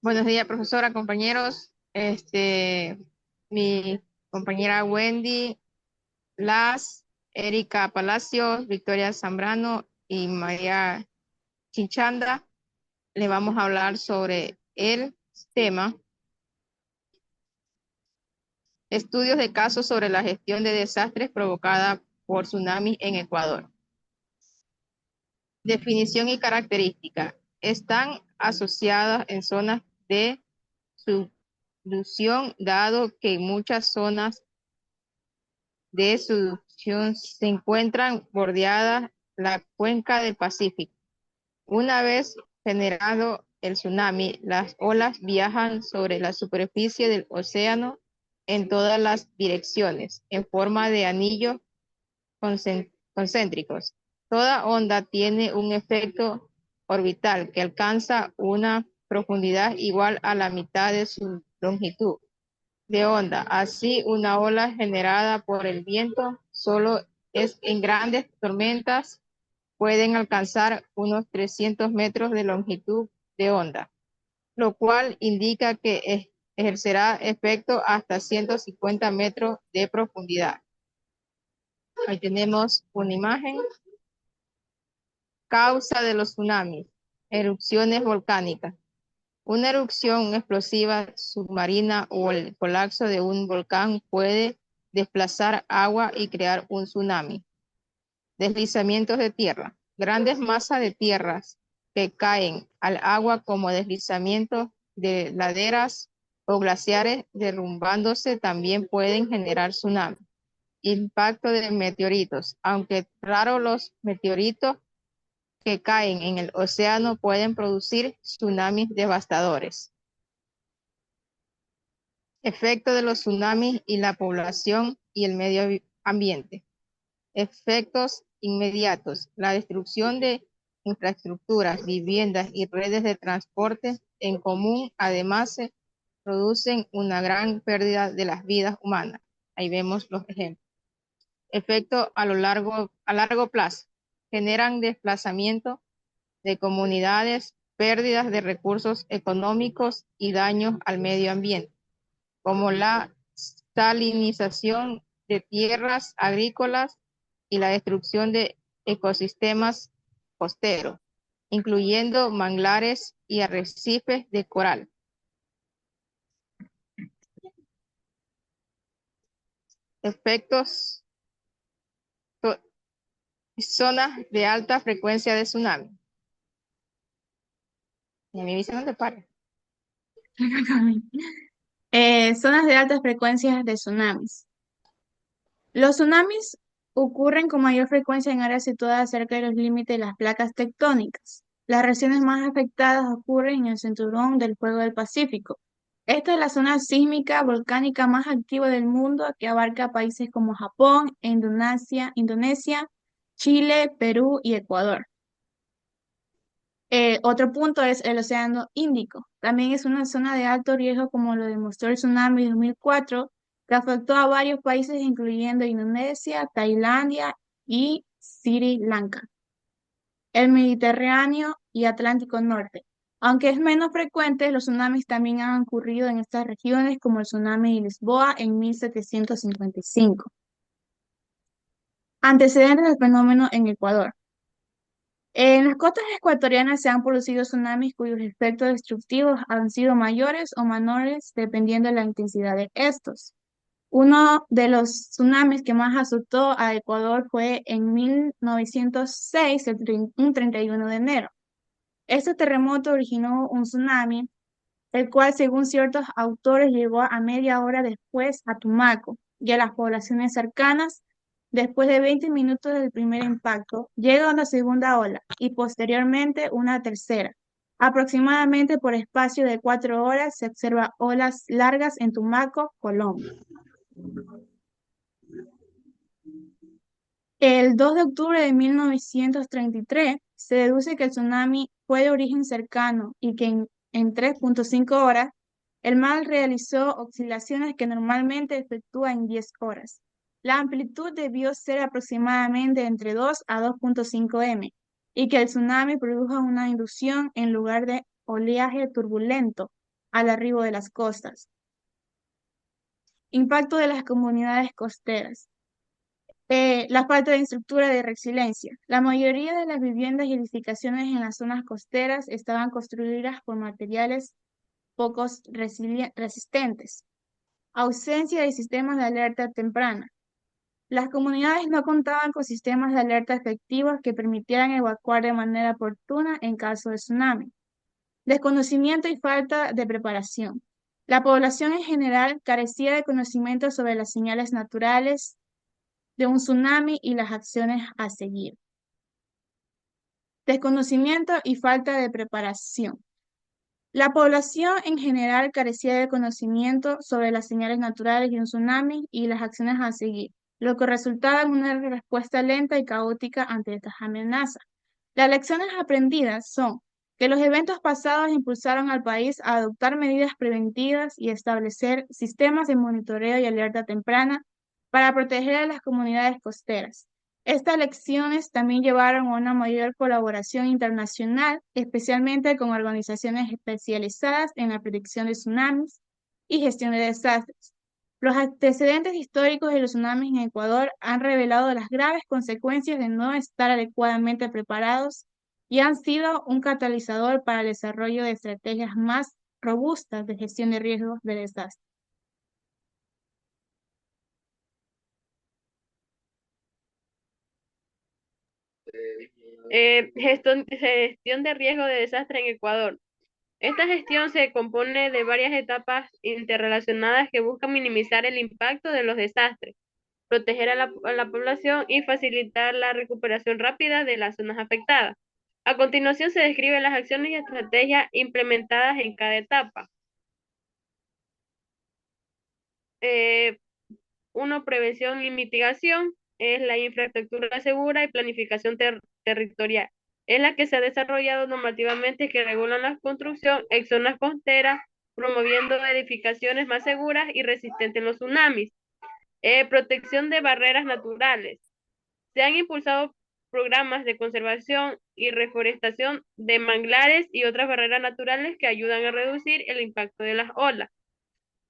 Buenos días, profesora, compañeros. Mi compañera Wendy, Erika Palacios, Victoria Zambrano y María Chinchanda, le vamos a hablar sobre el tema estudios de casos sobre la gestión de desastres provocada por tsunamis en Ecuador. Definición y característica. Están asociadas en zonas de subducción, dado que en muchas zonas de subducción se encuentran bordeadas la cuenca del Pacífico. Una vez generado el tsunami, las olas viajan sobre la superficie del océano en todas las direcciones, en forma de anillos concéntricos. Toda onda tiene un efecto orbital que alcanza una profundidad igual a la mitad de su longitud de onda. Así, una ola generada por el viento solo es en grandes tormentas pueden alcanzar unos 300 metros de longitud de onda, lo cual indica que ejercerá efecto hasta 150 metros de profundidad. Ahí tenemos una imagen. Causa de los tsunamis: erupciones volcánicas. Una erupción explosiva submarina o el colapso de un volcán puede desplazar agua y crear un tsunami. Deslizamientos de tierra. Grandes masas de tierras que caen al agua como deslizamientos de laderas o glaciares derrumbándose también pueden generar tsunamis. Impacto de meteoritos. Aunque raro, los meteoritos que caen en el océano pueden producir tsunamis devastadores. Efecto de los tsunamis y la población y el medio ambiente. Efectos inmediatos. La destrucción de infraestructuras, viviendas y redes de transporte en común, además, se producen una gran pérdida de las vidas humanas. Ahí vemos los ejemplos. Efecto a largo plazo. Generan desplazamiento de comunidades, pérdidas de recursos económicos y daños al medio ambiente, como la salinización de tierras agrícolas y la destrucción de ecosistemas costeros, incluyendo manglares y arrecifes de coral. Efectos, zonas de alta frecuencia de tsunami. Y a mí me dicen dónde para. Zonas de altas frecuencias de tsunamis. Los tsunamis ocurren con mayor frecuencia en áreas situadas cerca de los límites de las placas tectónicas. Las regiones más afectadas ocurren en el cinturón del fuego del Pacífico. Esta es la zona sísmica volcánica más activa del mundo, que abarca países como Japón, Indonesia, Chile, Perú y Ecuador. Otro punto es el Océano Índico. También es una zona de alto riesgo, como lo demostró el tsunami de 2004, que afectó a varios países, incluyendo Indonesia, Tailandia y Sri Lanka. El Mediterráneo y Atlántico Norte. Aunque es menos frecuente, los tsunamis también han ocurrido en estas regiones, como el tsunami de Lisboa en 1755. Antecedentes del fenómeno en Ecuador. En las costas ecuatorianas se han producido tsunamis cuyos efectos destructivos han sido mayores o menores dependiendo de la intensidad de estos. Uno de los tsunamis que más azotó a Ecuador fue en 1906, un 31 de enero. Este terremoto originó un tsunami, el cual, según ciertos autores, llegó a media hora después a Tumaco y a las poblaciones cercanas. Después de 20 minutos del primer impacto, llega una segunda ola y posteriormente una tercera. Aproximadamente por espacio de 4 horas se observa olas largas en Tumaco, Colombia. El 2 de octubre de 1933 se deduce que el tsunami fue de origen cercano y que en 3,5 horas el mar realizó oscilaciones que normalmente efectúa en 10 horas. La amplitud debió ser aproximadamente entre 2 a 2,5 m. y que el tsunami produjo una inducción en lugar de oleaje turbulento al arribo de las costas. Impacto de las comunidades costeras. La falta de estructura de resiliencia. La mayoría de las viviendas y edificaciones en las zonas costeras estaban construidas por materiales pocos resistentes. Ausencia de sistemas de alerta temprana. Las comunidades no contaban con sistemas de alerta efectivos que permitieran evacuar de manera oportuna en caso de tsunami. Desconocimiento y falta de preparación. La población en general carecía de conocimiento sobre las señales naturales de un tsunami y las acciones a seguir. Desconocimiento y falta de preparación. La población en general carecía de conocimiento sobre las señales naturales de un tsunami y las acciones a seguir, lo que resultaba en una respuesta lenta y caótica ante estas amenazas. Las lecciones aprendidas son que los eventos pasados impulsaron al país a adoptar medidas preventivas y establecer sistemas de monitoreo y alerta temprana para proteger a las comunidades costeras. Estas lecciones también llevaron a una mayor colaboración internacional, especialmente con organizaciones especializadas en la predicción de tsunamis y gestión de desastres. Los antecedentes históricos de los tsunamis en Ecuador han revelado las graves consecuencias de no estar adecuadamente preparados y han sido un catalizador para el desarrollo de estrategias más robustas de gestión de riesgos de desastre. Gestión de riesgo de desastre en Ecuador. Esta gestión se compone de varias etapas interrelacionadas que buscan minimizar el impacto de los desastres, proteger a la población y facilitar la recuperación rápida de las zonas afectadas. A continuación se describen las acciones y estrategias implementadas en cada etapa. 1. Prevención y mitigación. Es la infraestructura segura y planificación territorial. Es la que se ha desarrollado normativamente que regulan la construcción en zonas costeras, promoviendo edificaciones más seguras y resistentes a los tsunamis. Protección de barreras naturales. Se han impulsado programas de conservación y reforestación de manglares y otras barreras naturales que ayudan a reducir el impacto de las olas.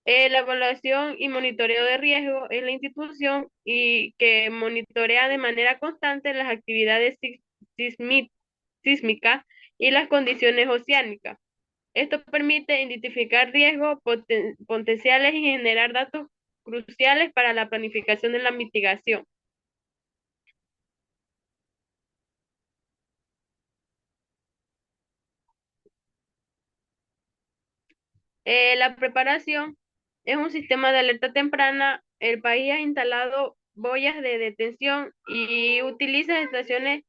La evaluación y monitoreo de riesgo es la institución y que monitorea de manera constante las actividades sísmicas y las condiciones oceánicas. Esto permite identificar riesgos potenciales y generar datos cruciales para la planificación de la mitigación. La preparación es un sistema de alerta temprana. El país ha instalado boyas de detención y utiliza estaciones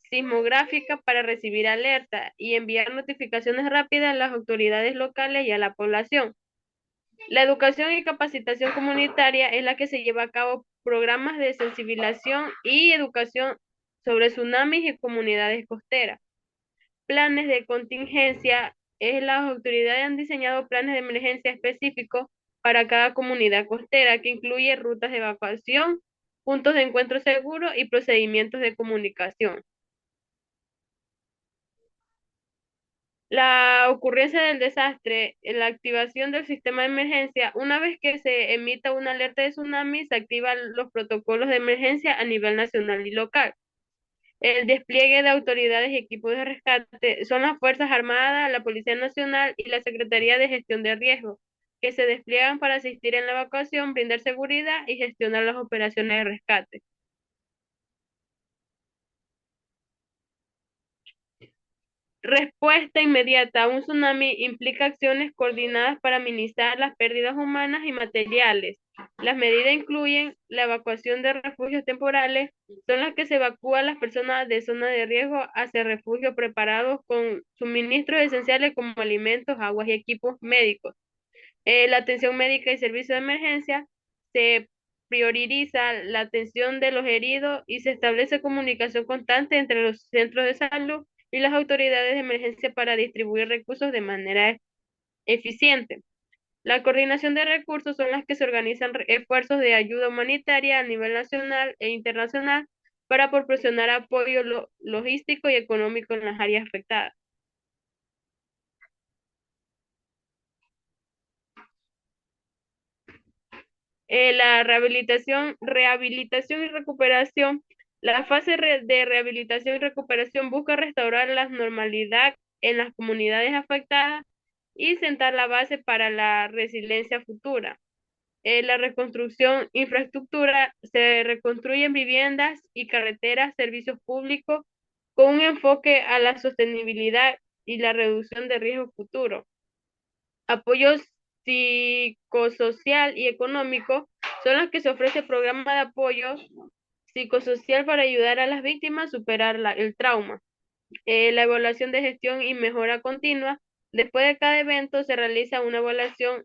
sismográficas para recibir alerta y enviar notificaciones rápidas a las autoridades locales y a la población. La educación y capacitación comunitaria es la que se lleva a cabo programas de sensibilización y educación sobre tsunamis y comunidades costeras. Planes de contingencia. Las autoridades han diseñado planes de emergencia específicos para cada comunidad costera que incluye rutas de evacuación, puntos de encuentro seguros y procedimientos de comunicación. La ocurrencia del desastre, la activación del sistema de emergencia. Una vez que se emita una alerta de tsunami, se activan los protocolos de emergencia a nivel nacional y local. El despliegue de autoridades y equipos de rescate son las Fuerzas Armadas, la Policía Nacional y la Secretaría de Gestión de Riesgo, que se despliegan para asistir en la evacuación, brindar seguridad y gestionar las operaciones de rescate. Respuesta inmediata a un tsunami implica acciones coordinadas para minimizar las pérdidas humanas y materiales. Las medidas incluyen la evacuación de refugios temporales, son las que se evacúan las personas de zonas de riesgo hacia refugios preparados con suministros esenciales como alimentos, aguas y equipos médicos. La atención médica y servicio de emergencia. Se prioriza la atención de los heridos y se establece comunicación constante entre los centros de salud y las autoridades de emergencia para distribuir recursos de manera eficiente. La coordinación de recursos son las que se organizan esfuerzos de ayuda humanitaria a nivel nacional e internacional para proporcionar apoyo logístico y económico en las áreas afectadas. La rehabilitación y recuperación. La fase de rehabilitación y recuperación busca restaurar la normalidad en las comunidades afectadas y sentar la base para la resiliencia futura. La reconstrucción, infraestructura, se reconstruyen viviendas y carreteras, servicios públicos, con un enfoque a la sostenibilidad y la reducción de riesgos futuros. Apoyo psicosocial y económico son los que se ofrece programa de apoyo psicosocial para ayudar a las víctimas a superar el trauma. La evaluación de gestión y mejora continua. Después de cada evento se realiza una evaluación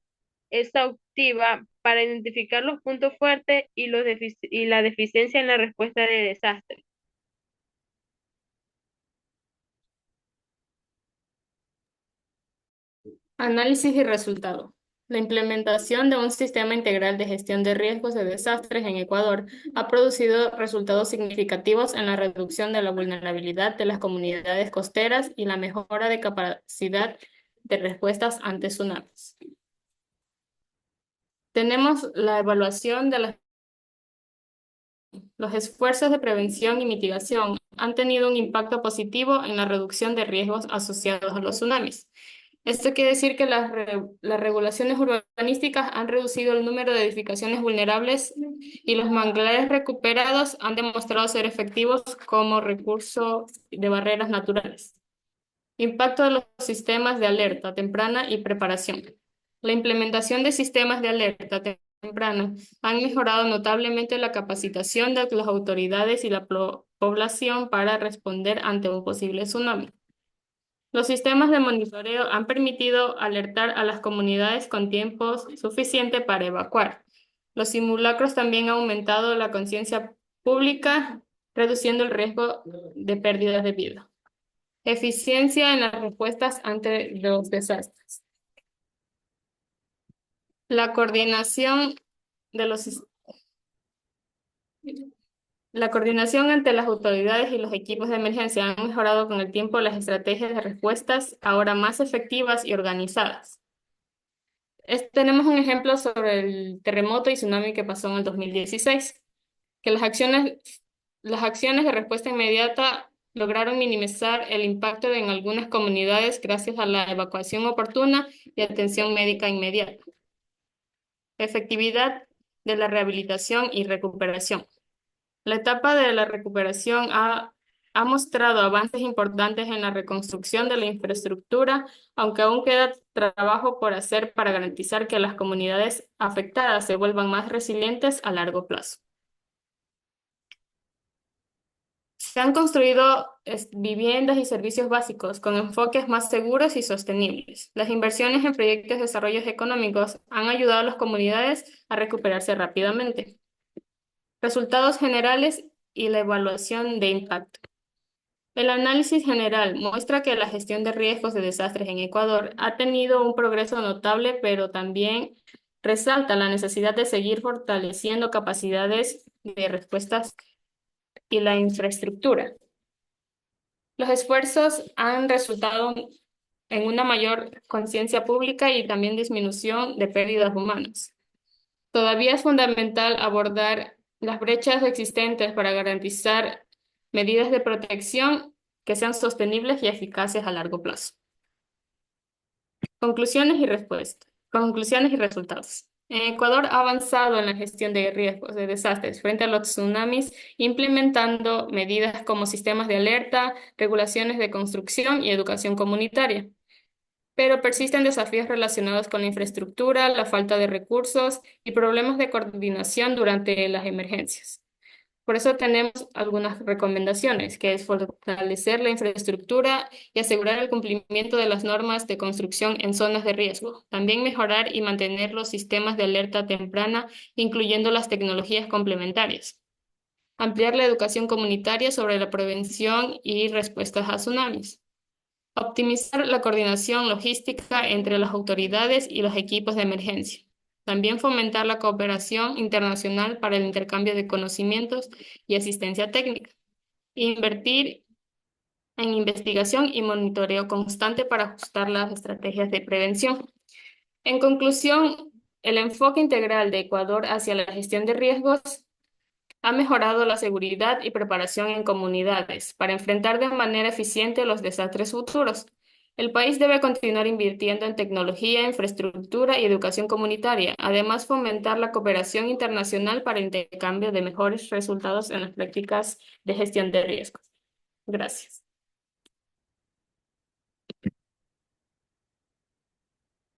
exhaustiva para identificar los puntos fuertes y la deficiencia en la respuesta de desastre. Análisis y resultado. La implementación de un sistema integral de gestión de riesgos de desastres en Ecuador ha producido resultados significativos en la reducción de la vulnerabilidad de las comunidades costeras y la mejora de capacidad de respuestas ante tsunamis. Tenemos la evaluación de los esfuerzos de prevención y mitigación han tenido un impacto positivo en la reducción de riesgos asociados a los tsunamis. Esto quiere decir que las regulaciones urbanísticas han reducido el número de edificaciones vulnerables y los manglares recuperados han demostrado ser efectivos como recurso de barreras naturales. Impacto de los sistemas de alerta temprana y preparación. La implementación de sistemas de alerta temprana han mejorado notablemente la capacitación de las autoridades y la población para responder ante un posible tsunami. Los sistemas de monitoreo han permitido alertar a las comunidades con tiempo suficiente para evacuar. Los simulacros también han aumentado la conciencia pública, reduciendo el riesgo de pérdidas de vida. Eficiencia en las respuestas ante los desastres. La coordinación entre las autoridades y los equipos de emergencia han mejorado con el tiempo las estrategias de respuestas ahora más efectivas y organizadas. Tenemos un ejemplo sobre el terremoto y tsunami que pasó en el 2016, que las acciones de respuesta inmediata lograron minimizar el impacto en algunas comunidades gracias a la evacuación oportuna y atención médica inmediata. Efectividad de la rehabilitación y recuperación. La etapa de la recuperación ha mostrado avances importantes en la reconstrucción de la infraestructura, aunque aún queda trabajo por hacer para garantizar que las comunidades afectadas se vuelvan más resilientes a largo plazo. Se han construido viviendas y servicios básicos con enfoques más seguros y sostenibles. Las inversiones en proyectos de desarrollo económicos han ayudado a las comunidades a recuperarse rápidamente. Resultados generales y la evaluación de impacto. El análisis general muestra que la gestión de riesgos de desastres en Ecuador ha tenido un progreso notable, pero también resalta la necesidad de seguir fortaleciendo capacidades de respuestas y la infraestructura. Los esfuerzos han resultado en una mayor conciencia pública y también disminución de pérdidas humanas. Todavía es fundamental abordar las brechas existentes para garantizar medidas de protección que sean sostenibles y eficaces a largo plazo. Conclusiones y resultados. Ecuador ha avanzado en la gestión de riesgos de desastres frente a los tsunamis, implementando medidas como sistemas de alerta, regulaciones de construcción y educación comunitaria. Pero persisten desafíos relacionados con la infraestructura, la falta de recursos y problemas de coordinación durante las emergencias. Por eso tenemos algunas recomendaciones, que es fortalecer la infraestructura y asegurar el cumplimiento de las normas de construcción en zonas de riesgo. También mejorar y mantener los sistemas de alerta temprana, incluyendo las tecnologías complementarias. Ampliar la educación comunitaria sobre la prevención y respuestas a tsunamis. Optimizar la coordinación logística entre las autoridades y los equipos de emergencia. También fomentar la cooperación internacional para el intercambio de conocimientos y asistencia técnica. Invertir en investigación y monitoreo constante para ajustar las estrategias de prevención. En conclusión, el enfoque integral de Ecuador hacia la gestión de riesgos ha mejorado la seguridad y preparación en comunidades para enfrentar de manera eficiente los desastres futuros. El país debe continuar invirtiendo en tecnología, infraestructura y educación comunitaria, además fomentar la cooperación internacional para el intercambio de mejores resultados en las prácticas de gestión de riesgos. Gracias.